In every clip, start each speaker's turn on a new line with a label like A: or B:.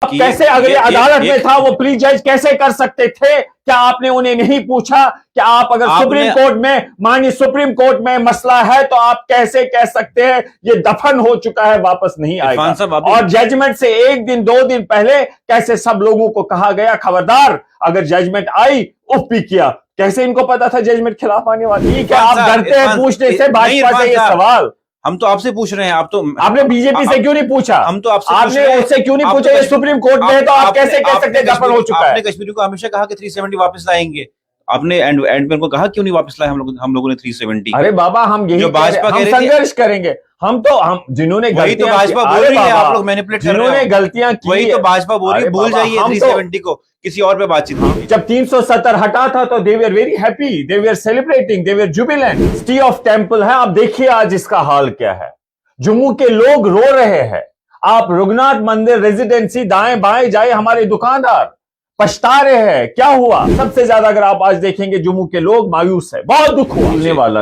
A: आप कैसे, अगर ये अदालत में था, वो प्री जज कैसे कर सकते थे? क्या आपने उन्हें नहीं पूछा कि आप अगर सुप्रीम कोर्ट में, माननीय सुप्रीम कोर्ट में मसला है तो आप कैसे कह सकते हैं ये दफन हो चुका है, वापस नहीं आएगा? और जजमेंट से एक दिन 2 दिन पहले कैसे सब लोगों को कहा गया खबरदार अगर जजमेंट आई उफ भी किया। कैसे इनको पता था जजमेंट खिलाफ आने वाली? ठीक है, आप डरते हैं पूछने से भाजपा से ये सवाल।
B: हम तो आपसे पूछ रहे हैं, आप तो
A: आपने बीजेपी से क्यों नहीं पूछा?
B: हम तो आपसे
A: आपने उससे क्यों नहीं पूछा? ये सुप्रीम कोर्ट में है तो आप कैसे कह सकते हैं दफन हो चुका है?
B: आपने कश्मीर को हमेशा कहा कि 370 वापस लाएंगे, आपने एंड में उनको कहा क्यों नहीं वापस लाए हम लोगों ने 370?
A: अरे बाबा, हम यही भाजपा हम संघर्ष करेंगे। हम जिन्होंने
B: गलतियां, भाजपा बोल रही है, आप लोग मैनिपुलेट कर रहे हो,
A: जिन्होंने गलतियां की,
B: वही तो भाजपा बोल रही है, भूल जाइए 370 को, किसी और पे बातचीत होगी।
A: जब 370 हटा था तो they were very happy, they were celebrating, they were jubilant. City of temple है, आप देखिए आज इसका हाल क्या है। जम्मू के लोग रो रहे हैं। आप रघुनाथ मंदिर रेजिडेंसी दाएं बाएं जाए, हमारे दुकानदार पछता रहे हैं। क्या हुआ? सबसे ज्यादा अगर आप आज देखेंगे जम्मू के लोग मायूस है, बहुत दुख होने वाला।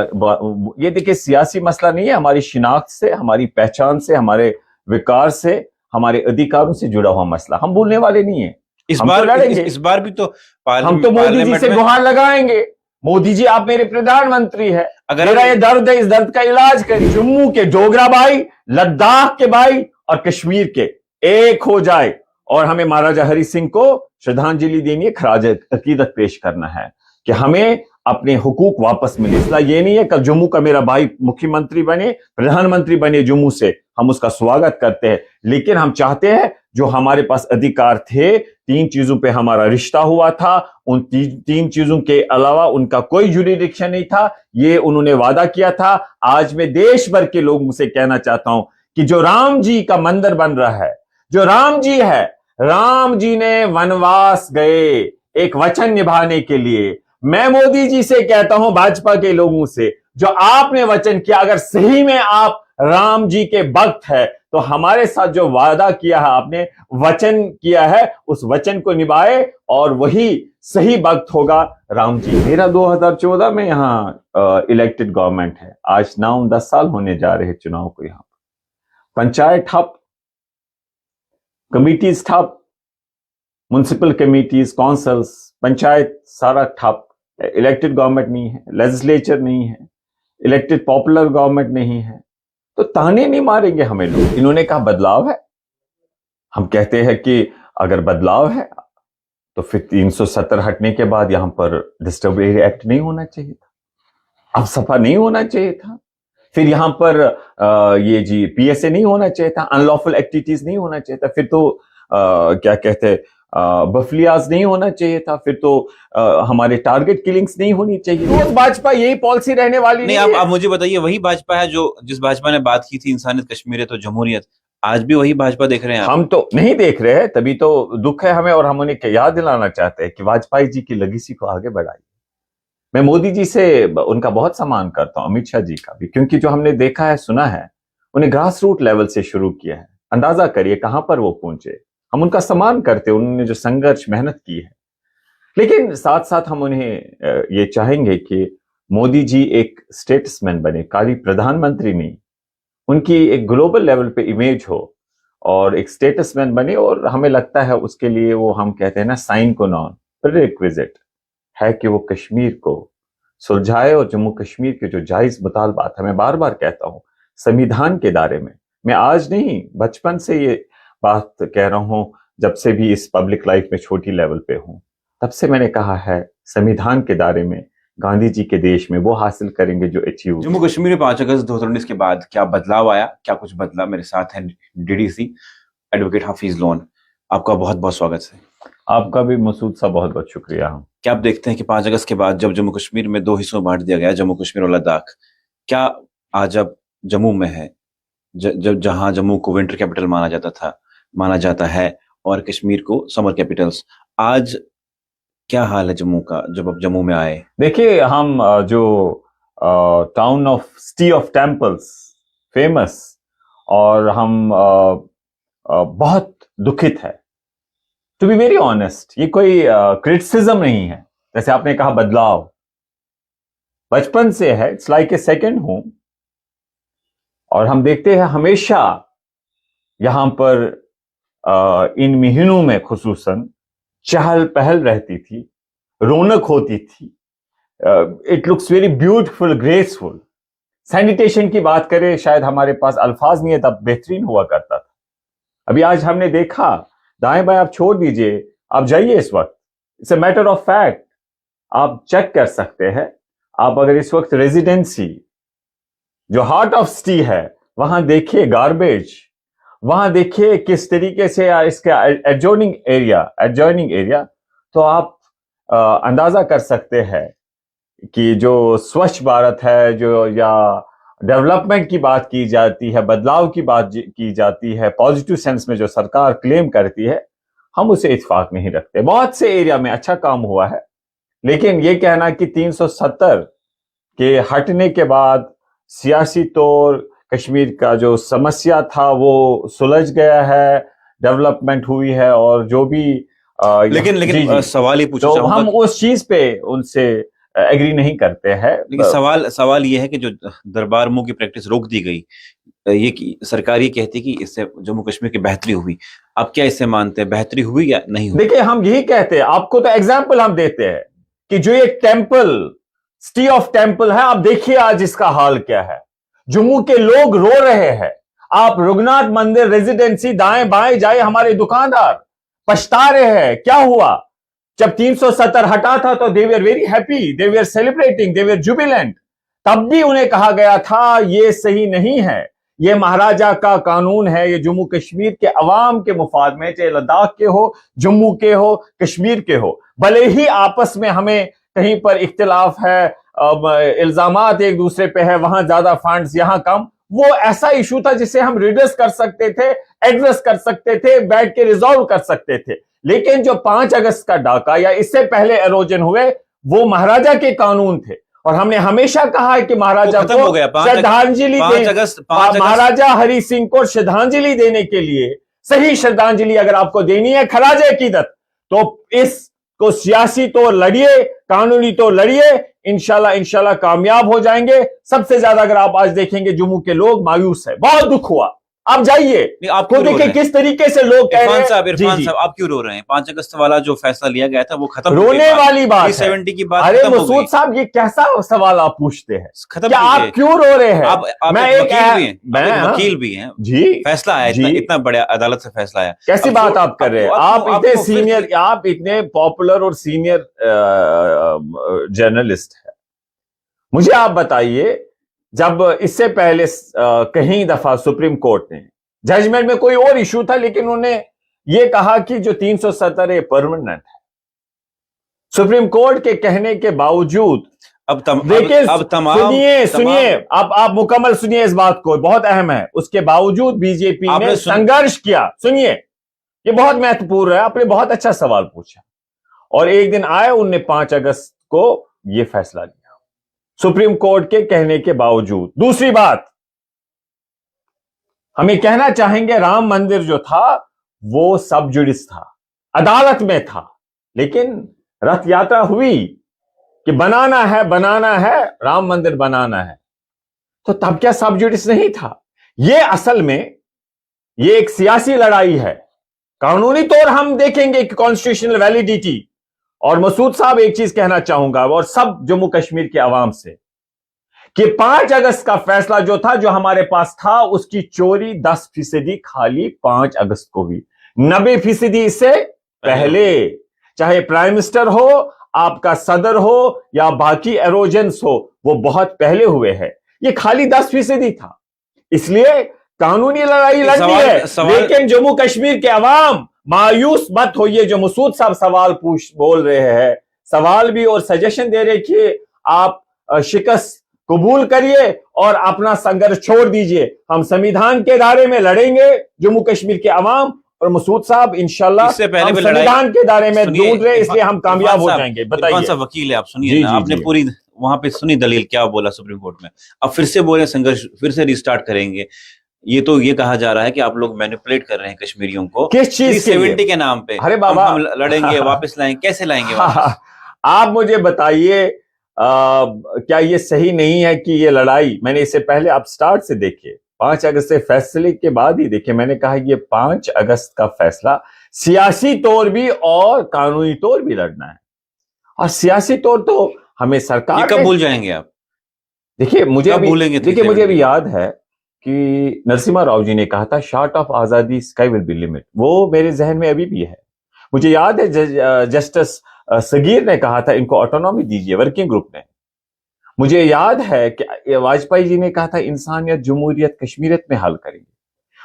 A: ये देखिए, सियासी मसला नहीं है, हमारी शिनाख्त से, हमारी पहचान से, हमारे विकार से, हमारे अधिकारों से जुड़ा हुआ मसला। हम भूलने वाले नहीं है।
B: इस बार भी तो
A: हम तो मोदी जी से गुहार लगाएंगे, मोदी जी आप मेरे प्रधानमंत्री है, अगर मेरा ये दर्द है, इस दर्द का इलाज करिए। जम्मू के डोगरा भाई, लद्दाख के भाई और कश्मीर के एक हो जाए और हमें महाराजा हरि सिंह को श्रद्धांजलि देनी है, खराज अकीदत पेश करना है कि हमें अपने हुकूक वापस मिले। इसलिए ये नहीं है कल जम्मू का मेरा भाई मुख्यमंत्री बने, प्रधानमंत्री बने जम्मू से, हम उसका स्वागत करते हैं, लेकिन हम चाहते हैं जो हमारे पास अधिकार थे, 3 चीजों पे हमारा रिश्ता हुआ था, उन 3 चीजों के अलावा उनका कोई जुरिडिक्शन नहीं था। ये उन्होंने वादा किया था। आज मैं देश भर के लोगों से कहना चाहता हूं कि जो राम जी का मंदिर बन रहा है, जो राम जी है, राम जी ने वनवास गए एक वचन निभाने के लिए। मैं मोदी जी से कहता हूं, भाजपा के लोगों से, जो आपने वचन किया, अगर सही में आप राम जी के भक्त है तो हमारे साथ जो वादा किया है, आपने वचन किया है, उस वचन को निभाए और वही सही भक्त होगा राम जी। मेरा 2014 में यहाँ इलेक्टेड गवर्नमेंट है। आज 9-10 साल होने जा रहे हैं चुनाव को। यहाँ पंचायत ठप, कमिटीज ठप, म्युनिसिपल कमिटीज, काउंसिल्स, पंचायत सारा ठप। इलेक्टेड गवर्नमेंट नहीं है, लेजिस्लेचर नहीं है, इलेक्टेड पॉपुलर गवर्नमेंट नहीं है, तो ताने नहीं मारेंगे हमें लोग। इन्होंने कहा बदलाव है, हम कहते हैं कि अगर बदलाव है तो फिर 370 हटने के बाद यहां पर डिस्टर्ब एरिया एक्ट नहीं होना चाहिए था, अब सफा नहीं होना चाहिए था, फिर यहां पर ये जी पीएसए नहीं होना चाहिए था, अनलॉफुल एक्टिविटीज नहीं होना चाहिए था, फिर तो क्या कहते हैं बफलियाज नहीं होना चाहिए था, फिर तो हमारे टारगेट किलिंग्स नहीं होनी चाहिए। तो भाजपा यही पॉलिसी रहने वाली नहीं।
B: आप मुझे बताइए, वही भाजपा है जो जिस भाजपा ने बात की थी इंसानियत, कश्मीरियत और जमहूरियत, आज भी वही भाजपा देख रहे हैं?
A: हम तो नहीं देख रहे हैं, तभी तो दुख है हमें, और हम उन्हें याद दिलाना चाहते हैं कि वाजपेयी जी की लेगेसी को आगे बढ़ाइए। मैं मोदी जी से उनका बहुत सम्मान करता हूं, अमित शाह जी का भी, क्योंकि जो हमने देखा है, सुना है, उन्हें ग्रास रूट लेवल से शुरू किया है। अंदाजा करिए कहां पर वो पहुंचे। हम उनका सम्मान करते हैं, उन्होंने जो संघर्ष मेहनत की है, लेकिन साथ साथ हम उन्हें ये चाहेंगे कि मोदी जी एक स्टेटसमैन बने, खाली प्रधानमंत्री नहीं, उनकी एक ग्लोबल लेवल पे इमेज हो और एक स्टेटसमैन बने। और हमें लगता है उसके लिए वो, हम कहते हैं ना, साइन को नॉन प्रीरिक्विजिट है कि वो कश्मीर को सुलझाए और जम्मू कश्मीर के जो जायज मुतालबात है, मैं बार बार कहता हूं, संविधान के दायरे में। मैं आज नहीं, बचपन से ये बात कह रहा हूं, जब से भी इस पब्लिक लाइफ में छोटी लेवल पे हूं, तब से मैंने कहा है, संविधान के दायरे में गांधी जी के देश में वो हासिल करेंगे जो अचीव।
B: जम्मू कश्मीर में 5 अगस्त 2019 के बाद क्या बदलाव आया, क्या कुछ बदला? मेरे साथ है डीडीसी एडवोकेट हाफिज लोन, आपका बहुत बहुत स्वागत है।
A: आपका भी मसूद साहब, बहुत बहुत शुक्रिया।
B: क्या आप देखते हैं कि 5 अगस्त के बाद जब जम्मू कश्मीर में 2 हिस्सों में बांट दिया गया, जम्मू कश्मीर और लद्दाख, क्या आज अब जम्मू में है, जहां जम्मू को विंटर कैपिटल माना जाता है और कश्मीर को समर कैपिटल्स, आज क्या हाल है जम्मू का जब आप जम्मू में आए?
A: देखिए, हम जो town of city of temples famous, और हम बहुत दुखित है, टू बी वेरी ऑनेस्ट। ये कोई क्रिटिसिज्म नहीं है। जैसे आपने कहा बदलाव, बचपन से है, it's like a second home, और हम देखते हैं हमेशा यहां पर इन महीनों में खुसूसन चहल पहल रहती थी, रौनक होती थी। It looks very beautiful, graceful. Sanitation की बात करें, शायद हमारे पास अल्फाज नहीं है, तब बेहतरीन हुआ करता था। अभी आज हमने देखा, दाएं बाएं आप छोड़ दीजिए, आप जाइए इस वक्त, it's a matter of fact, आप चेक कर सकते हैं। आप अगर इस वक्त रेजिडेंसी जो हार्ट ऑफ सिटी है वहां देखिए गार्बेज, वहां देखिए किस तरीके से इसका एडजॉइनिंग एरिया, तो आप अंदाजा कर सकते हैं कि जो स्वच्छ भारत है, जो या डेवलपमेंट की बात की जाती है, बदलाव की बात की जाती है, पॉजिटिव सेंस में जो सरकार क्लेम करती है, हम उसे इत्फाक नहीं रखते। बहुत से एरिया में अच्छा काम हुआ है, लेकिन यह कहना कि 370 के हटने के बाद सियासी तौर कश्मीर का जो समस्या था वो सुलझ गया है, डेवलपमेंट हुई है, और जो भी
B: लेकिन सवाल ये पूछना
A: चाहूंगा, हम उस चीज पे उनसे एग्री नहीं करते हैं।
B: लेकिन सवाल ये है कि जो दरबार मुंह की प्रैक्टिस रोक दी गई, ये सरकार ये कहती कि इससे जम्मू कश्मीर की बेहतरी हुई। आप क्या इससे मानते हैं, बेहतरी हुई या नहीं हुई?
A: देखिए, हम यही कहते हैं, आपको तो एग्जाम्पल हम देते हैं कि जो ये टेम्पल, सिटी ऑफ टेम्पल है, आप देखिए आज इसका हाल क्या है। जम्मू के लोग रो रहे हैं। आप रघुनाथ मंदिर रेजिडेंसी दाएं बाएं जाए, हमारे दुकानदार पछता रहे हैं। क्या हुआ? जब 370 हटा था तो they were very happy, they were celebrating, they were jubilant. तब भी उन्हें कहा गया था ये सही नहीं है, ये महाराजा का कानून है, ये जम्मू कश्मीर के अवाम के मुफाद में, चाहे लद्दाख के हो, जम्मू के हो, कश्मीर के हो। भले ही आपस में हमें कहीं पर इख्तिलाफ है, इल्जामात एक दूसरे पे है, वहां ज्यादा फंड्स यहां कम, वो ऐसा इशू था जिसे हम रिड्रेस कर सकते थे, एड्रेस कर सकते थे, बैठ के रिजॉल्व कर सकते थे। लेकिन जो 5 अगस्त का डाका या इससे पहले एरोजन हुए, वो महाराजा के कानून थे, और हमने हमेशा कहा है कि महाराजा को श्रद्धांजलि महाराजा हरि सिंह को श्रद्धांजलि देने के लिए, सही श्रद्धांजलि अगर आपको देनी है खराजे अकीदत, तो इसको सियासी तो लड़िए, कानूनी तो लड़िए, इंशाल्लाह कामयाब हो जाएंगे। सबसे ज्यादा अगर आप आज देखेंगे जम्मू के लोग मायूस है, बहुत दुख हुआ। आप जाइए, आपको देखिए किस तरीके से लोग कह रहे हैं।
B: इरफान साहब, आप क्यों रो रहे हैं? 5 अगस्त वाला जो फैसला लिया गया था वो खत्म,
A: रोने वाली बात है।
B: 370 की बात
A: अरे मसूद साहब, ये कैसा सवाल आप पूछते हैं?
B: खत्म,
A: क्या आप क्यों रो रहे हैं?
B: मैं वकील भी हैं जी। फैसला आया, इतना बड़ा अदालत से फैसला आया,
A: कैसी बात आप कर रहे हैं? आप इतने सीनियर, आप इतने पॉपुलर और सीनियर जर्नलिस्ट है, मुझे आप बताइए, जब इससे पहले कहीं दफा सुप्रीम कोर्ट ने जजमेंट में कोई और इशू था, लेकिन उन्होंने ये कहा कि जो 370 परमानेंट है। सुप्रीम कोर्ट के कहने के बावजूद
B: अब तमाम
A: सुनिए, आप मुकम्मल सुनिए इस बात को, बहुत अहम है। उसके बावजूद बीजेपी ने संघर्ष किया। सुनिए, ये बहुत महत्वपूर्ण है, आपने बहुत अच्छा सवाल पूछा। और एक दिन आए, उनने 5 अगस्त को यह फैसला लिया सुप्रीम कोर्ट के कहने के बावजूद। दूसरी बात, हमें कहना चाहेंगे, राम मंदिर जो था वो सब जुडिस था, अदालत में था, लेकिन रथ यात्रा हुई कि बनाना है राम मंदिर बनाना है, तो तब क्या सब जुडिस नहीं था? ये असल में ये एक सियासी लड़ाई है। कानूनी तौर हम देखेंगे कि कॉन्स्टिट्यूशनल वैलिडिटी। और मसूद साहब, एक चीज कहना चाहूंगा, और सब जम्मू कश्मीर के अवाम से, कि 5 अगस्त का फैसला जो था, जो हमारे पास था, उसकी चोरी 10% खाली 5 अगस्त को हुई। 90% इससे पहले, चाहे प्राइम मिनिस्टर हो, आपका सदर हो, या बाकी एरोजेंस हो, वो बहुत पहले हुए हैं। ये खाली 10% था। इसलिए कानूनी लड़ाई लड़नी है, लेकिन जम्मू कश्मीर के अवाम मायूस मत होइए। जो मसूद साहब सवाल बोल रहे हैं, सवाल भी और सजेशन दे रहे कि आप शिकस्त कबूल करिए और अपना संघर्ष छोड़ दीजिए। हम संविधान के दायरे में लड़ेंगे, जम्मू कश्मीर के अवाम। और मसूद साहब, इंशाल्लाह हम संविधान के दायरे में ढूंढ रहे, इसलिए हम कामयाब हो जाएंगे। बताइए।
B: कौन सा वकील है आप? सुनिए ना, आपने पूरी वहां पे सुनी दलील, क्या बोला सुप्रीम कोर्ट में। अब फिर से बोले संघर्ष फिर से रिस्टार्ट करेंगे। ये तो ये कहा जा रहा है कि आप लोग मैनिपुलेट कर रहे हैं कश्मीरियों को, किस चीज 370 के नाम पे।
A: अरे बाबा,
B: हम लड़ेंगे, वापस लाएंगे, कैसे लाएंगे वापस?
A: आप मुझे बताइए, क्या ये सही नहीं है कि ये लड़ाई, मैंने इससे पहले आप स्टार्ट से देखिए, 5 अगस्त से फैसले के बाद ही देखिए, मैंने कहा ये 5 अगस्त का फैसला सियासी तौर भी और कानूनी तौर भी लड़ना है। और सियासी तौर तो हमें सरकार,
B: कब भूल जाएंगे आप?
A: देखिए मुझे अभी याद है कि नरसिम्हा राव जी ने कहा था, शॉर्ट ऑफ आजादी स्काई विल बी लिमिट। वो मेरे जहन में अभी भी है। मुझे याद है जस्टिस सगीर ने कहा था इनको ऑटोनॉमी दीजिए, वर्किंग ग्रुप ने। मुझे याद है कि वाजपेयी जी ने कहा था इंसानियत, जमहूरियत, कश्मीरियत में हल करेंगे।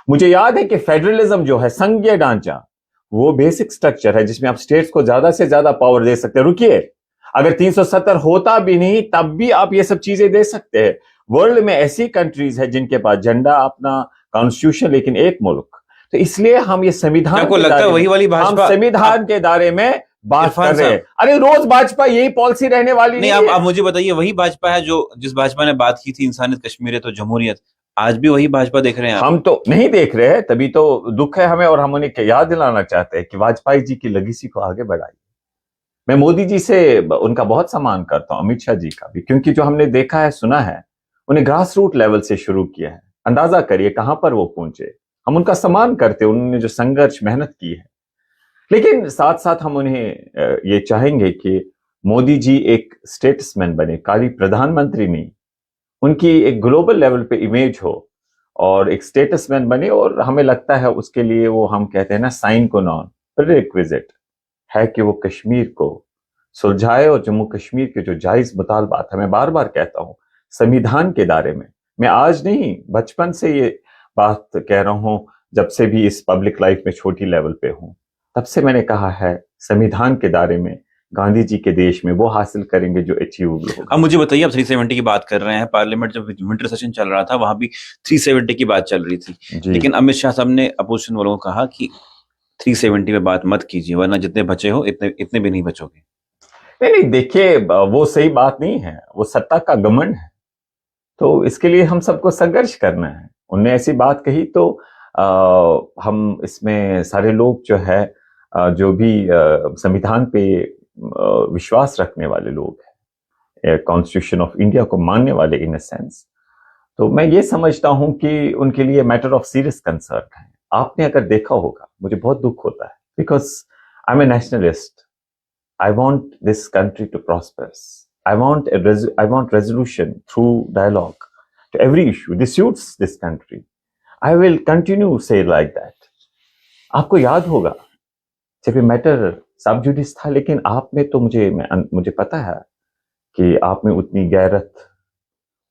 A: मुझे याद है कि फेडरलिज्म जो है, संघीय ढांचा, वो बेसिक स्ट्रक्चर है जिसमें आप स्टेट्स को ज्यादा से ज्यादा पावर दे सकते हैं। रुकिए, अगर 370 होता भी नहीं तब भी आप ये सब चीजें दे सकते हैं। वर्ल्ड में ऐसी कंट्रीज है जिनके पास झंडा, अपना कॉन्स्टिट्यूशन, लेकिन एक मुल्क। तो इसलिए हम ये संविधान
B: को लगता है वही वाली भाजपा,
A: हम संविधान के दायरे में बात कर रहे हैं। अरे रोज भाजपा यही पॉलिसी रहने वाली नहीं।
B: आप मुझे बताइए, वही भाजपा है जो जिस भाजपा ने बात की थी इंसानियत, कश्मीरियत और जमहूरियत, आज भी वही भाजपा देख रहे हैं आप?
A: हम तो नहीं देख रहे हैं, तभी तो दुख है हमें। और हम उन्हें याद दिलाना चाहते हैं कि वाजपेयी जी की लेगेसी को आगे बढ़ाइए। मैं मोदी जी से उनका बहुत सम्मान करता हूं, अमित शाह जी का भी, क्योंकि जो हमने देखा है, सुना है, उन्हें ग्रास रूट लेवल से शुरू किया है। अंदाजा करिए कहां पर वो पहुंचे। हम उनका सम्मान करते हैं, उन्होंने जो संघर्ष, मेहनत की है। लेकिन साथ साथ हम उन्हें ये चाहेंगे कि मोदी जी एक स्टेटसमैन बने, खाली प्रधानमंत्री नहीं। उनकी एक ग्लोबल लेवल पे इमेज हो और एक स्टेटसमैन बने। और हमें लगता है उसके लिए वो, हम कहते हैं ना, साइन को नॉन प्रीरिक्विजिट है कि वो कश्मीर को सुलझाए। और जम्मू कश्मीर के जो जायज मुतालबात है, मैं बार बार कहता हूं, संविधान के दायरे में। मैं आज नहीं, बचपन से ये बात कह रहा हूं, जब से भी इस पब्लिक लाइफ में छोटी लेवल पे हूं, तब से मैंने कहा है, संविधान के दायरे में गांधी जी के देश में वो हासिल करेंगे जो अचीवेबल होगा।
B: अब मुझे बताइए, आप 370 की बात कर रहे हैं। पार्लियामेंट जब विंटर सेशन चल रहा था, वहां भी 370 की बात चल रही थी, लेकिन अमित शाह साहब ने अपोजिशन वालों को कहा कि 370 में बात मत कीजिए, वरना जितने बचे हो इतने भी नहीं बचोगे।
A: नहीं, देखिए, वो सही बात नहीं है। वो सत्ता का घमंड है, तो इसके लिए हम सबको संघर्ष करना है। उनने ऐसी बात कही तो हम इसमें सारे लोग जो है, जो भी संविधान पे विश्वास रखने वाले लोग हैं, कॉन्स्टिट्यूशन ऑफ इंडिया को मानने वाले इन अ सेंस, तो मैं ये समझता हूं कि उनके लिए मैटर ऑफ सीरियस कंसर्न है। आपने अगर देखा होगा, मुझे बहुत दुख होता है, because I am a nationalist. I want this country to prosper. I want resolution through dialogue to every issue. This suits this country. I will continue say like that. आपको याद होगा जब ये मैटर सब जुडिस था, लेकिन आप में तो मुझे पता है कि आप में उतनी गैरत,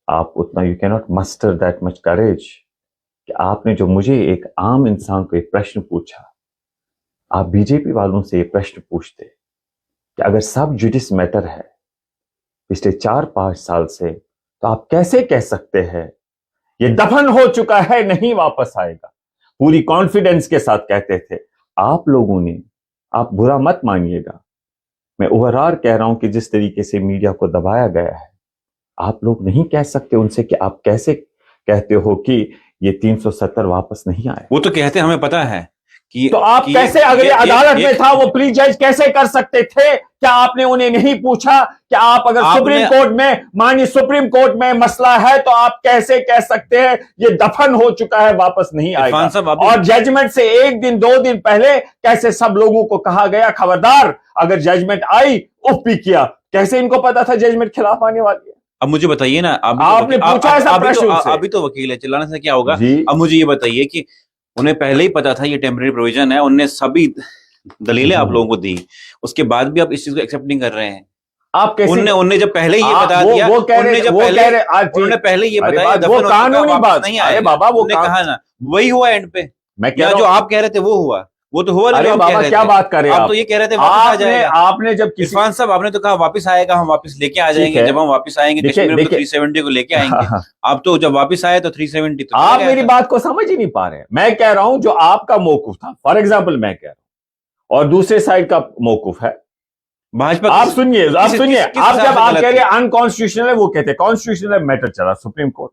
A: आप उतना, you cannot muster that much courage कि आपने जो मुझे, एक आम इंसान को, एक प्रश्न पूछा। आप बीजेपी वालों से ये प्रश्न पूछते कि अगर सब जुडिस मैटर है पिछले 4-5 साल से, तो आप कैसे कह सकते हैं ये दफन हो चुका है, नहीं वापस आएगा। पूरी कॉन्फिडेंस के साथ कहते थे। आप लोगों ने, आप बुरा मत मानिएगा, मैं ओवरऑल कह रहा हूं कि जिस तरीके से मीडिया को दबाया गया है, आप लोग नहीं कह सकते उनसे कि आप कैसे कहते हो कि ये 370 वापस नहीं आए।
B: वो तो कहते हैं, हमें पता है कि
A: तो आप कैसे, अगर ये अदालत में था, वो प्री जज कैसे कर सकते थे? क्या आपने उन्हें नहीं पूछा कि आप अगर सुप्रीम कोर्ट में, माननीय सुप्रीम कोर्ट में मसला है, तो आप कैसे कह सकते हैं ये दफन हो चुका है, वापस नहीं आएगा? और जजमेंट से 1 दिन 2 दिन पहले कैसे सब लोगों को कहा गया, खबरदार अगर जजमेंट आई, उफ भी किया। कैसे इनको पता था जजमेंट खिलाफ आने वाली है?
B: अब मुझे बताइए ना,
A: आपने पूछा ऐसा प्रश्न?
B: अभी तो वकील है, चिल्लाने से क्या होगा? अब मुझे ये बताइए कि उन्हें पहले ही पता था ये टेम्परेरी प्रोविजन है, उन्होंने सभी दलीलें आप लोगों को दी, उसके बाद भी आप इस चीज को एक्सेप्ट नहीं कर रहे हैं। आप कैसे? उन्होंने जब पहले ये बता दिया, उन्होंने पहले ये बताया,
A: वो कानूनी बात
B: नहीं आए बाबा, वो कहा ना, वही हुआ एंड पे।
A: मैं क्या
B: जो आप कह रहे थे वो हुआ, वो तो हुआ।
A: अरे बाबा, क्या बात कर रहे हैं
B: आप? तो ये कह रहे थे वापस आ जाएगा।
A: आपने जब
B: इरफान साहब, आपने तो कहा वापस आएगा, हम वापस लेके आ जाएंगे। जब हम वापस आएंगे कश्मीर में, तो 370 को लेके आएंगे। आप तो जब वापस आए तो 370 तो
A: आप मेरी बात को समझ ही नहीं पा रहे हैं। मैं कह रहा हूं जो आपका मौकूफ था, फॉर एग्जाम्पल मैं कह रहा हूं, और दूसरे साइड का मौकूफ है भाजपा। आप सुनिए, आप जब आप कह रहे हैं अनकॉन्स्टिट्यूशनल है, वो कहते हैं कॉन्स्टिट्यूशनल मैटर चला सुप्रीम कोर्ट।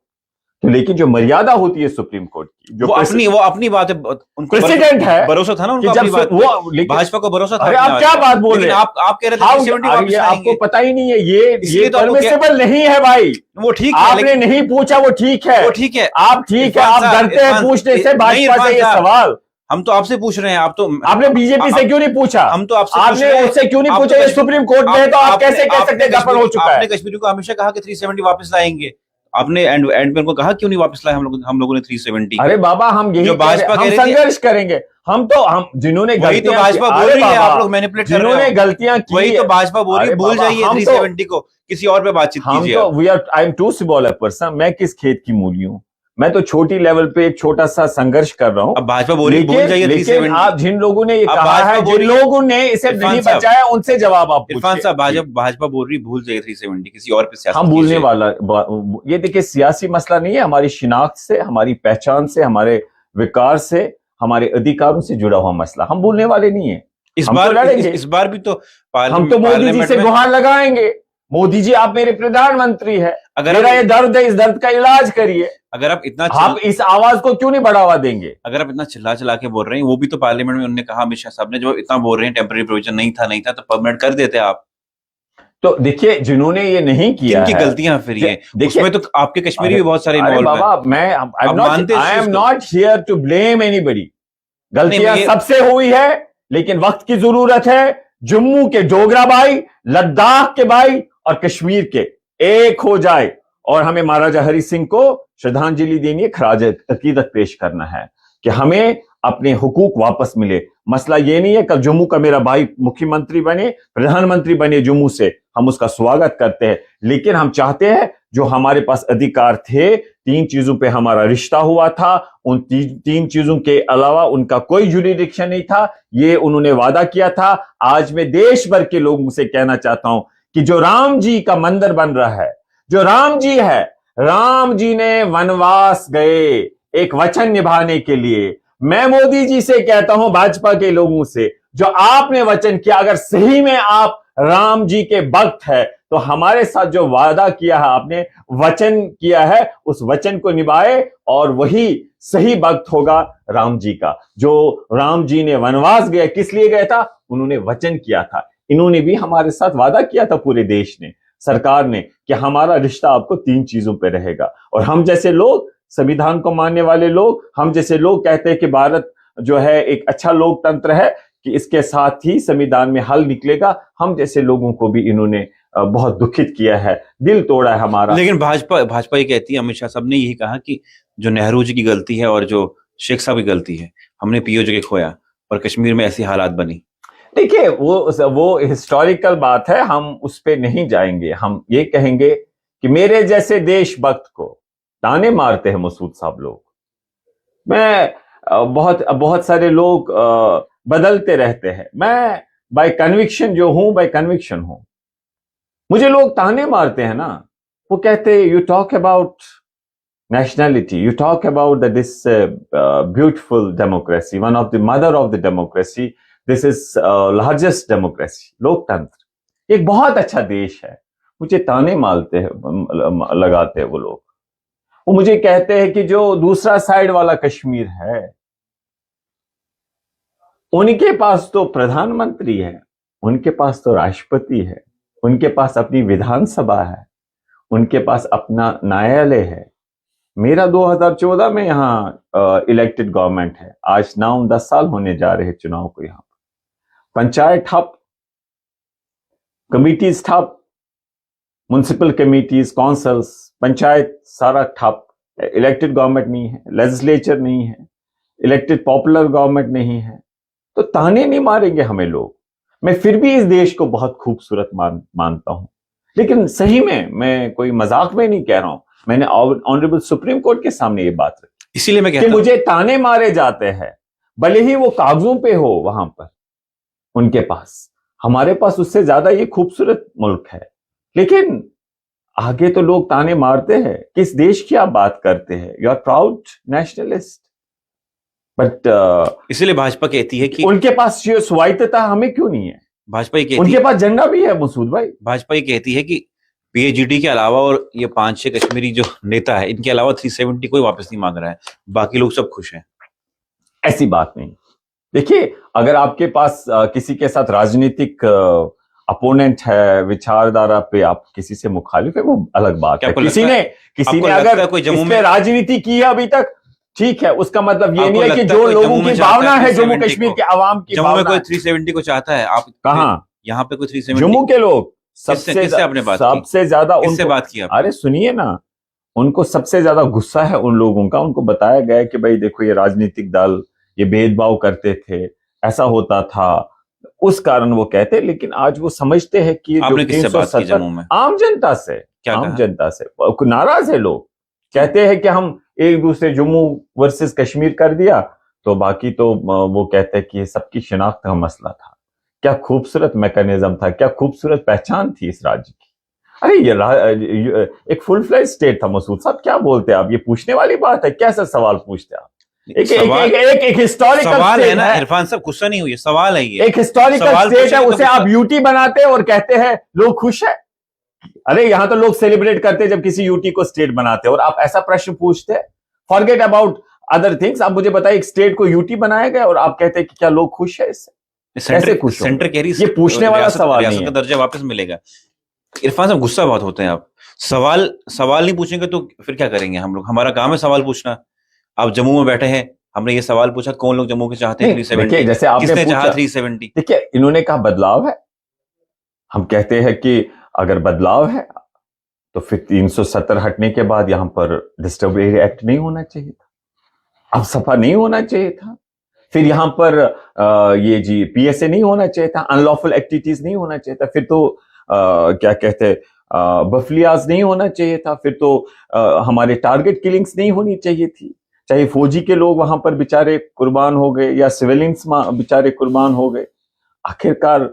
A: तो लेकिन जो मर्यादा होती है सुप्रीम कोर्ट की, जो
B: वो अपनी बात है, उनको
A: प्रेसिडेंट है,
B: भरोसा था ना उनको अपनी बात पे, भाजपा को भरोसा था।
A: अरे आप क्या बात बोल रहे हैं,
B: आप कह रहे थे 370 वापस लाएंगे।
A: आपको पता ही नहीं है, ये
B: तो
A: परमिसिबल नहीं है भाई।
B: वो ठीक है,
A: आपने नहीं पूछा, वो ठीक है,
B: वो ठीक है,
A: आप ठीक है, आप डरते हैं पूछने से भाजपा से ये सवाल।
B: हम तो आपसे पूछ रहे हैं, आप तो
A: आपने बीजेपी से क्यों नहीं पूछा?
B: हम तो आपसे
A: आपने उससे क्यों नहीं पूछा? ये सुप्रीम कोर्ट में है, तो आप कैसे कह सकते हैं दफन हो चुका है?
B: आपने कश्मीर को हमेशा कहा कि 370 वापस लाएंगे, आपने एंड में उनको कहा क्यों नहीं वापस लाए हम लोगों ने 370?
A: अरे बाबा, हम यही हम संघर्ष करेंगे, हम जिन्होंने
B: वही तो भाजपा बोल रही है, आप लोग मैनिपुलेट कर रहे हो,
A: जिन्होंने गलतियां की,
B: वही तो भाजपा बोल रही है, भूल जाइए 370 को, किसी और पे बातचीत कीजिए।
A: I am too small a person, मैं किस खेत की मूली हूँ, मैं तो छोटी लेवल पे एक छोटा सा संघर्ष कर रहा हूँ।
B: अब भाजपा बोल रही है भूल जाइए 370।
A: आप जिन लोगों ने ये कहा है, जिन लोगों ने इसे नहीं बचाया, उनसे जवाब आप पूछिए।
B: इरफान साहब, भाजपा बोल रही भूल जाइए 370, किसी और पे सियासत
A: हम भूलने वाला, ये देखिए सियासी मसला नहीं है, हमारी शिनाख्त से, हमारी पहचान से, हमारे विकार से, हमारे अधिकारों से जुड़ा हुआ मसला, हम भूलने वाले नहीं है।
B: इस बार भी तो
A: हम तो मोदी जी से गुहार लगाएंगे, मोदी जी आप मेरे प्रधानमंत्री है, अगर मेरा ये दर्द है, इस दर्द का इलाज करिए।
B: अगर आप इतना
A: आप इस आवाज को क्यों नहीं बढ़ावा देंगे?
B: अगर आप इतना चिल्ला के बोल रहे हैं, वो भी तो पार्लियामेंट में उन्होंने कहा, अमित शाह साहब ने, जो इतना बोल रहे हैं टेम्परेरी प्रोविजन नहीं था तो परमानेंट कर देते आप।
A: तो देखिए, जिन्होंने ये नहीं किया,
B: किनकी गलतियां फिर ये, उसमें तो आपके कश्मीरी भी बहुत सारे इन्वॉल्व हैं।
A: बाबा, I am not here to blame anybody, गलतियां सबसे हुई है, लेकिन वक्त की जरूरत है। जम्मू के डोगरा भाई, लद्दाख के भाई और कश्मीर के एक हो जाए, और हमें महाराजा हरि सिंह को श्रद्धांजलि देनी है, खराज अकीदत पेश करना है कि हमें अपने हुकूक वापस मिले। मसला ये नहीं है कल जम्मू का मेरा भाई मुख्यमंत्री बने, प्रधानमंत्री बने जम्मू से, हम उसका स्वागत करते हैं, लेकिन हम चाहते हैं जो हमारे पास अधिकार थे, 3 चीजों पे हमारा रिश्ता हुआ था, उन 3 चीजों के अलावा उनका कोई जुरिडिक्शन नहीं था, ये उन्होंने वादा किया था। आज मैं देश भर के लोगों से कहना चाहता हूं कि जो राम जी का मंदिर बन रहा है, जो राम जी है, राम जी ने वनवास गए एक वचन निभाने के लिए। मैं मोदी जी से कहता हूं, भाजपा के लोगों से, जो आपने वचन किया, अगर सही में आप राम जी के भक्त है, तो हमारे साथ जो वादा किया है, आपने वचन किया है, उस वचन को निभाए, और वही सही भक्त होगा राम जी का। जो राम जी ने वनवास गए, किस लिए गया था? उन्होंने वचन किया था। इन्होंने भी हमारे साथ वादा किया था, पूरे देश ने, सरकार ने, कि हमारा रिश्ता आपको 3 चीजों पे रहेगा। और हम जैसे लोग, संविधान को मानने वाले लोग, हम जैसे लोग कहते हैं कि भारत जो है एक अच्छा लोकतंत्र है, कि इसके साथ ही संविधान में हल निकलेगा। हम जैसे लोगों को भी इन्होंने बहुत दुखित किया है, दिल तोड़ा है हमारा।
B: लेकिन भाजपा ये कहती है, अमित शाह साहब ने यही कहा कि जो नेहरू जी की गलती है और जो शेख साहब की गलती है, हमने पीओजे के खोया और कश्मीर में ऐसी हालात बनी।
A: देखिए, वो हिस्टोरिकल बात है, हम उस पे नहीं जाएंगे। हम ये कहेंगे कि मेरे जैसे देशभक्त को ताने मारते हैं मसूद साहब लोग। मैं बहुत सारे लोग बदलते रहते हैं, मैं बाय कन्विक्शन जो हूं, बाय कन्विक्शन हूं। मुझे लोग ताने मारते हैं ना, वो कहते हैं you talk about nationality, you talk about this beautiful democracy, one of the mother of the democracy, this is largest democracy, लोकतंत्र एक बहुत अच्छा देश है। मुझे ताने मारते हैं, लगाते हैं वो लोग। वो मुझे कहते हैं कि जो दूसरा साइड वाला कश्मीर है, उनके पास तो प्रधानमंत्री है, उनके पास तो राष्ट्रपति है, उनके पास अपनी विधानसभा है, उनके पास अपना न्यायालय है। मेरा 2014 में यहाँ इलेक्टेड गवर्नमेंट है, आज 9-10 साल होने जा रहे हैं चुनाव को। यहाँ पंचायत ठप, कमिटीज ठप, म्युनिसिपल कमिटीज, काउंसिल्स, पंचायत सारा ठप। इलेक्टेड गवर्नमेंट नहीं है, लेजिस्लेचर नहीं है, इलेक्टेड पॉपुलर गवर्नमेंट नहीं है, तो ताने नहीं मारेंगे हमें लोग। मैं फिर भी इस देश को बहुत खूबसूरत मानता हूं, लेकिन सही में मैं कोई मजाक में नहीं कह रहा हूं। मैंने ऑनरेबल सुप्रीम कोर्ट के सामने ये बात रखी,
B: इसीलिए मैं कहता हूं
A: मुझे ताने मारे जाते हैं, भले ही वो कागजों पे हो वहां पर उनके पास, हमारे पास उससे ज्यादा ये खूबसूरत मुल्क है, लेकिन आगे तो लोग ताने मारते हैं। किस देश की आप बात करते हैं? You are proud nationalist, but
B: इसीलिए भाजपा कहती है कि
A: उनके पास ये स्वायत्तता हमें क्यों नहीं है?
B: भाजपा ये कहती
A: उनके पास झंडा भी है मसूद भाई।
B: भाजपा ये कहती है कि पीएचडी के अलावा और ये 5-6 कश्मीरी जो नेता है, इनके अलावा 370 कोई वापस नहीं मांग रहा है, बाकी लोग सब खुश हैं।
A: ऐसी बात नहीं। देखिए, अगर आपके पास किसी के साथ राजनीतिक अपोनेंट है, विचारधारा पे आप किसी से मुखालिफ है, वो अलग बात है। किसी ने अगर इस पे राजनीति की है अभी तक, ठीक है, उसका मतलब ये नहीं है कि जो लोगों की भावना है जम्मू कश्मीर के आवाम की,
B: जम्मू में कोई 370 को चाहता है। आप
A: कहां?
B: यहाँ पे कोई 370?
A: जम्मू के लोग सबसे ज्यादा
B: उनसे बात की।
A: अरे सुनिए ना, उनको सबसे ज्यादा गुस्सा है उन लोगों का। उनको बताया गया कि भाई देखो, ये राजनीतिक दल ये भेदभाव करते थे, ऐसा होता था, उस कारण वो कहते। लेकिन आज वो समझते हैं कि
B: आपने किससे बात की जम्मू में?
A: आम जनता से। आम जनता से नाराज है लोग, कहते हैं कि हम एक दूसरे जम्मू वर्सेस कश्मीर कर दिया, तो बाकी तो वो कहते हैं कि सबकी शिनाख्त का मसला था। क्या खूबसूरत मैकेनिज्म था, क्या खूबसूरत पहचान थी इस राज्य की। अरे ये एक फुल फ्लेज स्टेट था। मसूद साहब, क्या बोलते हैं आप? ये पूछने वाली बात है? कैसा सवाल पूछते हैं आप? एक हिस्टोरिकल
B: सवाल है ना इरफान साहब, गुस्सा नहीं हुई, सवाल है ये।
A: एक हिस्टोरिकल स्टेट है, उसे आप यूटी बनाते हैं और कहते हैं लोग खुश है। अरे यहां तो लोग सेलिब्रेट करते हैं जब किसी यूटी को स्टेट बनाते हैं, और आप ऐसा प्रश्न पूछते हैं। फॉरगेट अबाउट अदर थिंग्स, आप मुझे बताइए, एक स्टेट को यूटी बनाया गया और आप कहते हैं कि क्या लोग खुश है इससे? कैसे खुश?
B: सेंटर कह रही,
A: ये पूछने वाला सवाल नहीं है।
B: दर्जा वापस मिलेगा। इरफान साहब, गुस्सा बहुत होते हैं आप। सवाल नहीं पूछेंगे तो फिर क्या करेंगे हम लोग? हमारा काम है सवाल पूछना। आप जम्मू में बैठे हैं, हमने ये सवाल पूछा कौन लोग जम्मू के चाहते हैं 370?
A: जैसे आपने
B: किसने चाहा 370?
A: देखिए, इन्होंने कहा बदलाव है। हम कहते हैं कि अगर बदलाव है तो फिर 370 हटने के बाद यहां पर डिस्टर्ब एरिया एक्ट नहीं होना चाहिए था, अब सफा नहीं होना चाहिए था, फिर यहां पर ये जी पीएसए नहीं होना चाहिए था, अनलॉफुल एक्टिविटीज नहीं होना चाहिए था, फिर तो क्या कहते हैं बफलियाज नहीं होना चाहिए था, फिर तो हमारे टारगेट किलिंग्स नहीं होनी चाहिए थी। चाहे फौजी के लोग वहां पर बेचारे कुर्बान हो गए या सिविलियंस बेचारे कुर्बान हो गए। आखिरकार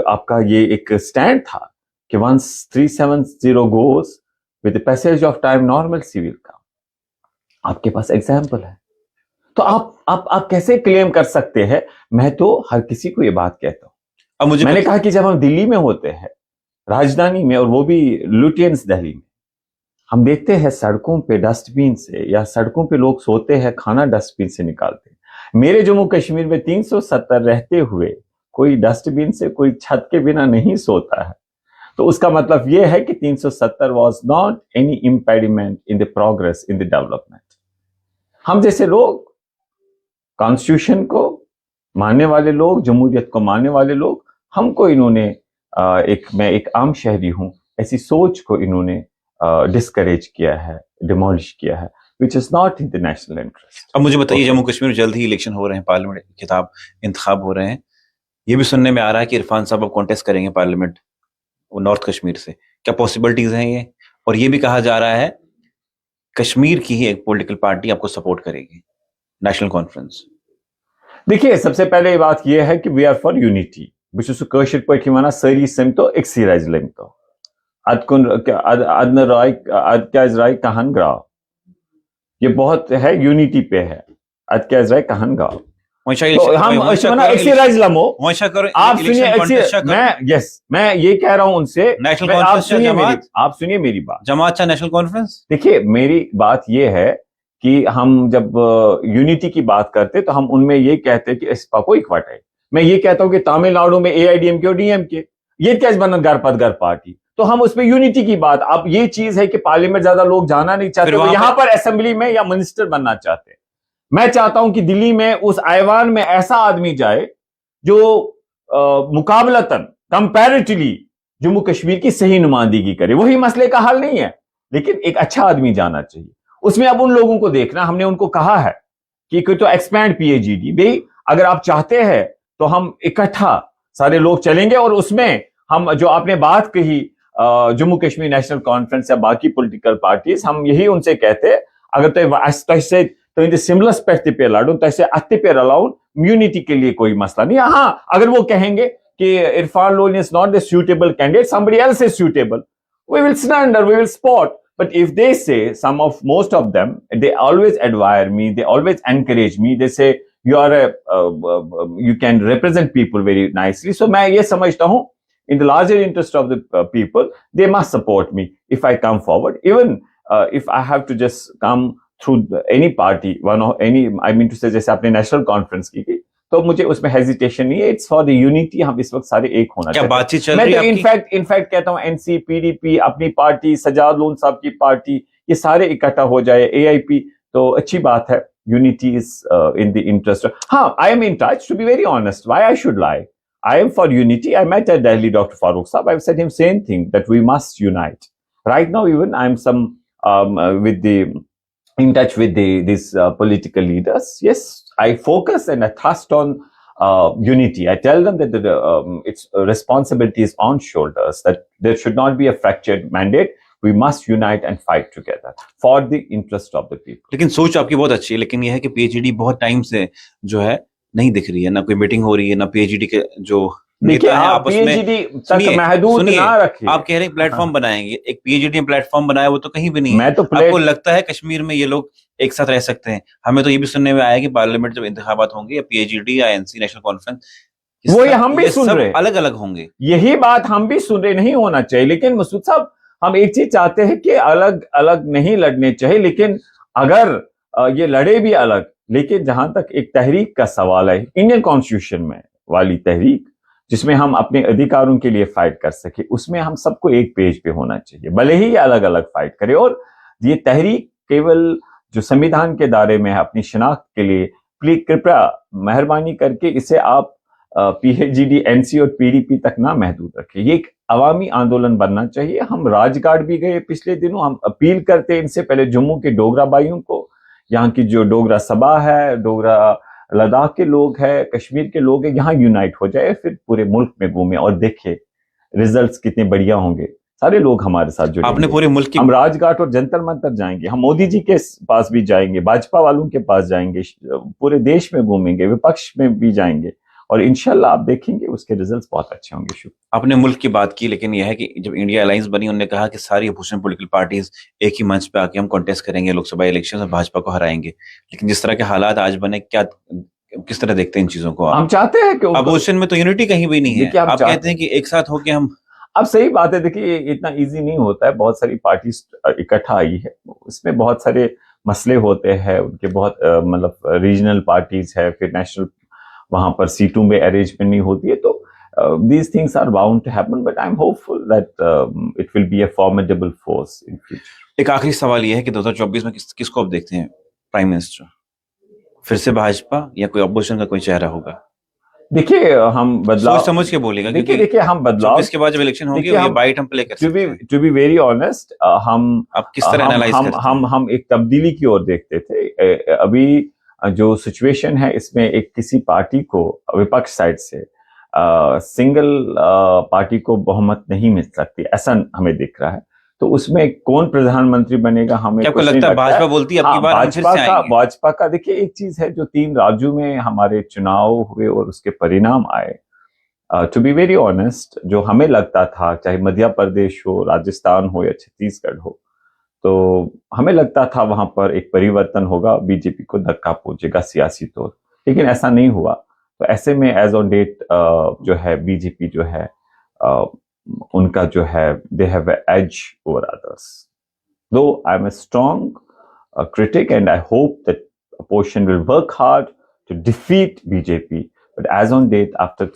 A: आपका ये एक स्टैंड था कि once 370 goes with the passage of time normalcy will come। आपके पास एग्जाम्पल है, तो आप कैसे क्लेम कर सकते हैं? मैं तो हर किसी को ये बात कहता हूं। मैंने कहा कि जब हम दिल्ली में होते हैं, राजधानी में, और वो भी लुटियंस दिल्ली में, हम देखते हैं सड़कों पे डस्टबिन से, या सड़कों पे लोग सोते हैं, खाना डस्टबिन से निकालते हैं। मेरे जम्मू कश्मीर में 370 रहते हुए कोई डस्टबिन से, कोई छत के बिना नहीं सोता है। तो उसका मतलब यह है कि 370 was not any impediment in the progress in the development। हम जैसे लोग, कॉन्स्टिट्यूशन को मानने वाले लोग, जमहूरियत को मानने वाले लोग, हमको इन्होंने मैं एक आम शहरी हूं, ऐसी सोच को इन्होंने डिस्करेज किया है, डिमोलिश किया है, which is not in the national interest।
B: अब मुझे बताइए, जम्मू कश्मीर में जल्द ही इलेक्शन हो रहे हैं, पार्लियामेंट खिताब इंतखाब हो रहे हैं। ये भी सुनने में आ रहा है कि इरफान साहब अब कॉन्टेस्ट करेंगे पार्लियामेंट नॉर्थ कश्मीर से। क्या पॉसिबिलिटीज हैं ये? और ये भी कहा जा रहा है कश्मीर की ही एक पॉलिटिकल पार्टी आपको सपोर्ट करेगी, नेशनल कॉन्फ्रेंस।
A: देखिए, सबसे पहले बात यह है कि we are for unity. Kashmir पे सारी सिमतो एक्सी राइज लिमतो अदन राय अदक्याज राय कहन ग्राव, ये बहुत है, यूनिटी पे है। अदक्याज राय कहन गाव, तो हम एक्सरसाइज लमो। आप सुनिए, मैं ये कह रहा हूं उनसे, आप सुनिए मेरी बात।
B: जमात चाहे नेशनल कॉन्फ्रेंस।
A: देखिए, मेरी बात ये है कि हम जब यूनिटी की बात करते तो हम उनमें ये कहते कि इस्पा को इकवट है। मैं ये कहता हूं कि तमिलनाडु में AIDMK और DMK, ये कैसे बना घर पद घर पार्टी, तो हम उसमें यूनिटी की बात। अब ये चीज है कि पार्लियामेंट ज्यादा लोग जाना नहीं चाहते, तो यहां पर असेंबली में या मिनिस्टर बनना चाहते। मैं चाहता हूं कि दिल्ली में उस ऐवान में ऐसा आदमी जाए जो मुकाबलतन, कंपैरेटिवली जम्मू कश्मीर की सही नुमाइंदगी करे। वही मसले का हल नहीं है, लेकिन एक अच्छा आदमी जाना चाहिए उसमें। अब उन लोगों को देखना, हमने उनको कहा है कि तो एक्सपैंड PAGD भाई, अगर आप चाहते हैं तो हम इकट्ठा सारे लोग चलेंगे, और उसमें हम जो आपने बात कही जम्मू कश्मीर नेशनल कॉन्फ्रेंस या बाकी पॉलिटिकल पार्टीज, हम यही उनसे कहते, अगर तो इन सिमिलर स्पेक्ट पे लड़ो, तो ऐसे अत्ते पे रलाउन यूनिटी के लिए कोई मसला नहीं। हाँ, अगर वो कहेंगे कि Irfan loan is not the suitable candidate, somebody else is suitable, we will stand or we will support। But if they say, most of them, they always admire me, they always encourage me, they say you are you can represent people very nicely। So मैं ये समझता हूं in the larger interest of the people, they must support me if I come forward. Even if I have to just come through any party, one or any, I mean to say, जैसे आपने national conference की तो मुझे उसमें hesitation नहीं है. It's for the unity. हम इस वक्त सारे एक होना
B: क्या बातचीत चल
A: मैं
B: रही
A: तो
B: है?
A: इनफैक्ट कहता हूँ एनसी, पीडीपी, अपनी पार्टी, सजाद लोन साहब की पार्टी, ये सारे इकट्ठा हो जाए, एआईपी, तो अच्छी बात है. Unity is in the interest. हाँ, I am in touch, to be very honest. Why I should lie? I am for unity. I met at Delhi Dr. Farooq Saab. I've said him same thing, that we must unite. Right now, even I'm in touch with these political leaders. Yes, I focus and I thrust on unity. I tell them that its responsibility is on shoulders, that there should not be a fractured mandate. We must unite and fight together for the interest of the people.
B: लेकिन सोच आपकी बहुत अच्छी है, लेकिन यह है कि पीएचडी बहुत टाइम से जो है नहीं दिख रही है, ना कोई मीटिंग हो रही है, ना पीएचडी के जो नेता है आपस में.
A: सुनिए,
B: आप कह रहे हैं प्लेटफॉर्म बनाएंगे, एक पीएचडी ने प्लेटफॉर्म बनाया, वो तो कहीं भी नहीं है. आपको लगता है कश्मीर में ये लोग एक साथ रह सकते हैं? हमें तो ये भी सुनने में आया कि पार्लियामेंट जब इंतखाबात होंगे, या पीएचडी या एनसी नेशनल कॉन्फ्रेंस,
A: वो हम भी सुन रहे,
B: अलग अलग होंगे.
A: यही बात हम भी सुन रहे. नहीं होना चाहिए. लेकिन मसूद साहब, हम एक चीज चाहते हैं कि अलग अलग नहीं लड़ने चाहिए, लेकिन अगर ये लड़े भी अलग, लेकिन जहां तक एक तहरीक का सवाल है, इंडियन कॉन्स्टिट्यूशन में वाली तहरीक, जिसमें हम अपने अधिकारों के लिए फाइट कर सके, उसमें हम सबको एक पेज पे होना चाहिए, भले ही ये अलग अलग फाइट करे. और ये तहरीक केवल जो संविधान के दायरे में है, अपनी शिनाख्त के लिए, प्लीज कृपया मेहरबानी करके इसे आप पीएचडी, एनसी और पीडीपी तक ना महदूद रखें. ये एक अवामी आंदोलन बनना चाहिए. हम राजघाट भी गए पिछले दिनों. हम अपील करते हैं इनसे पहले जम्मू के डोगरा भाइयों को, यहाँ की जो डोगरा सभा है, डोगरा लद्दाख के लोग हैं, कश्मीर के लोग हैं, यहाँ यूनाइट हो जाए, फिर पूरे मुल्क में घूमे और देखे रिजल्ट्स कितने बढ़िया होंगे. सारे लोग हमारे साथ जुड़े.
B: आपने पूरे मुल्क की,
A: हम राजघाट और जंतर मंतर जाएंगे, हम मोदी जी के पास भी जाएंगे, भाजपा वालों के पास जाएंगे, पूरे देश में घूमेंगे, विपक्ष में भी जाएंगे, और इंशाल्लाह आप देखेंगे उसके रिजल्ट्स बहुत अच्छे होंगे.
B: आपने मुल्क की बात की, लेकिन यह है कि जब इंडिया अलायंस बनी, उन्होंने कहा कि सारी अपोजिशन पॉलिटिकल पार्टीज एक ही मंच पे आके हम कॉन्टेस्ट करेंगे लोकसभा इलेक्शन और भाजपा को हराएंगे. लेकिन जिस तरह के हालात आज बने, क्या किस तरह देखते हैं इन चीजों को?
A: हम चाहते हैं कि
B: अपोजिशन में तो यूनिटी कहीं भी नहीं है. आप कहते हैं कि एक साथ होके हम,
A: अब सही बात है. देखिए, इतना इजी नहीं होता है. बहुत सारी पार्टीज इकट्ठा आई है, उसमें बहुत सारे मसले होते हैं उनके, बहुत मतलब रीजनल पार्टीज है, फिर नेशनल वहां पर सीटों में अरेंजमेंट नहीं होती है. तो these things are bound to happen, but I'm hopeful that it will be a formidable force in future.
B: एक आखिरी सवाल यह है कि 2024 में किसको आप देखते हैं प्राइम मिनिस्टर? फिर से भाजपा या कोई अपोजिशन का कोई चेहरा होगा?
A: देखिए, हम बदलाव
B: सोच समझ के बोलेगा.
A: देखिए हम बदलाव,
B: इसके बाद जब इलेक्शन होंगे, ये बाइट हम प्ले कर सकते हैं.
A: टू बी वेरी ऑनेस्ट,
B: आप किस तरह एनालाइज करते हैं?
A: हम एक तब्दीली की ओर देखते थे. अभी जो सिचुएशन है, इसमें एक किसी पार्टी को विपक्ष साइड से सिंगल पार्टी को बहुमत नहीं मिल सकती, ऐसा हमें दिख रहा है. तो उसमें कौन प्रधानमंत्री बनेगा, हमें
B: क्या लगता है? भाजपा बोलती है
A: भाजपा का देखिए, एक चीज है, जो 3 राज्यों में हमारे चुनाव हुए और उसके परिणाम आए, टू बी वेरी ऑनेस्ट, जो हमें लगता था, चाहे मध्य प्रदेश हो, राजस्थान हो या छत्तीसगढ़ हो, तो हमें लगता था वहां पर एक परिवर्तन होगा, बीजेपी को धक्का पहुंचेगा सियासी तौर. लेकिन ऐसा नहीं हुआ. तो ऐसे में एज ऑन डेट जो है बीजेपी जो है, उनका जो है, they have edge over others. Though I am a strong critic and I hope that opposition will work hard to defeat BJP. But as on date, after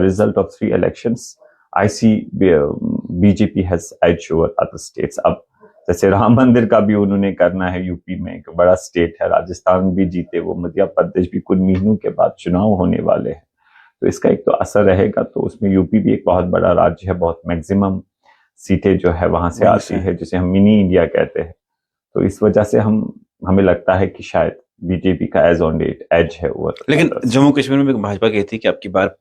A: result of 3 elections, I see BJP has edge over other states. अब जैसे राम मंदिर का भी उन्होंने करना है UP में, एक बड़ा स्टेट है, राजस्थान भी जीते वो, मध्य प्रदेश भी कुछ महीनों के बाद चुनाव होने वाले हैं, तो इसका एक तो असर रहेगा. तो उसमें यूपी भी एक बहुत बड़ा राज्य है, बहुत मैक्सिमम सीटें जो है वहां से आती है, जिसे हम मिनी इंडिया कहते हैं. तो इस वजह से हमें लगता है कि शायद बीजेपी का एज ऑन डेट एज है ओवर.
B: लेकिन जम्मू कश्मीर में भी भाजपा कहती है कि आपकी बार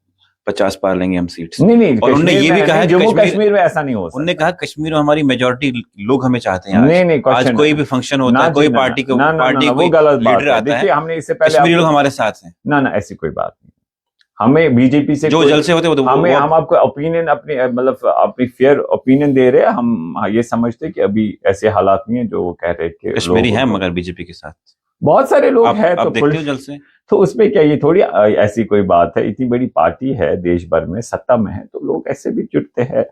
B: 50 पार लेंगे हम सीट्स.
A: नहीं,
B: और उन्होंने ये भी कहा
A: जम्मू कश्मीर में ऐसा नहीं हो सकता.
B: उन्होंने कहा कश्मीर में हमारी मेजोरिटी लोग हमें चाहते हैं.
A: नहीं,
B: आज कोई भी फंक्शन होता है, कोई पार्टी को लीडर आता है,
A: हमने इससे पहले
B: कश्मीरी लोग हमारे साथ हैं.
A: ना, ऐसी कोई बात नहीं. हमें बीजेपी से
B: जो जलसे होते हैं,
A: हम आपको ओपिनियन, अपनी फेयर ओपिनियन दे रहे हैं. हम ये समझते हैं कि अभी ऐसे हालात नहीं है जो वो कह रहे हैं कि
B: कश्मीरी हैं मगर बीजेपी के साथ
A: बहुत सारे लोग हैं. तो
B: देखते हो जलसे,
A: तो उसमें क्या, ये थोड़ी ऐसी कोई बात है, इतनी बड़ी पार्टी है देश भर में, सत्ता में है, तो लोग ऐसे भी जुटते हैं।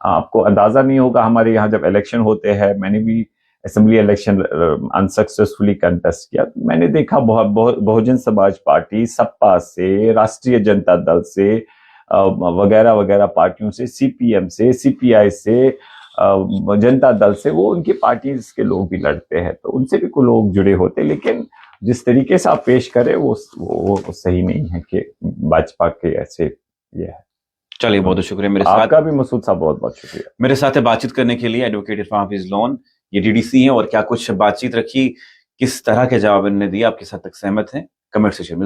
A: आपको अंदाजा नहीं होगा, हमारे यहाँ जब इलेक्शन होते हैं, मैंने भी असेंबली इलेक्शन अनसक्सेसफुली कंटेस्ट किया, मैंने देखा बहुजन समाज पार्टी, सपा से, राष्ट्रीय जनता दल से, वगैरह वगैरह पार्टियों से, सीपीएम से, सीपीआई से, जनता दल से, वो उनकी पार्टी के लोग भी लड़ते हैं, तो उनसे भी कुछ लोग जुड़े होते, लेकिन जिस तरीके से आप पेश करें वो सही नहीं है कि भाजपा के ऐसे ये है।
B: चलिए, बहुत शुक्रिया। मेरे
A: आपका
B: साथ
A: भी मसूद साहब बहुत बहुत शुक्रिया
B: मेरे साथ बातचीत करने के लिए एडवोकेट इरफान हफीज लोन, ये डीडीसी हैं, और क्या कुछ बातचीत रखी, किस तरह के जवाब इन्होंने दिए, आप किस हद तक सहमत हैं, कमेंट सेक्शन में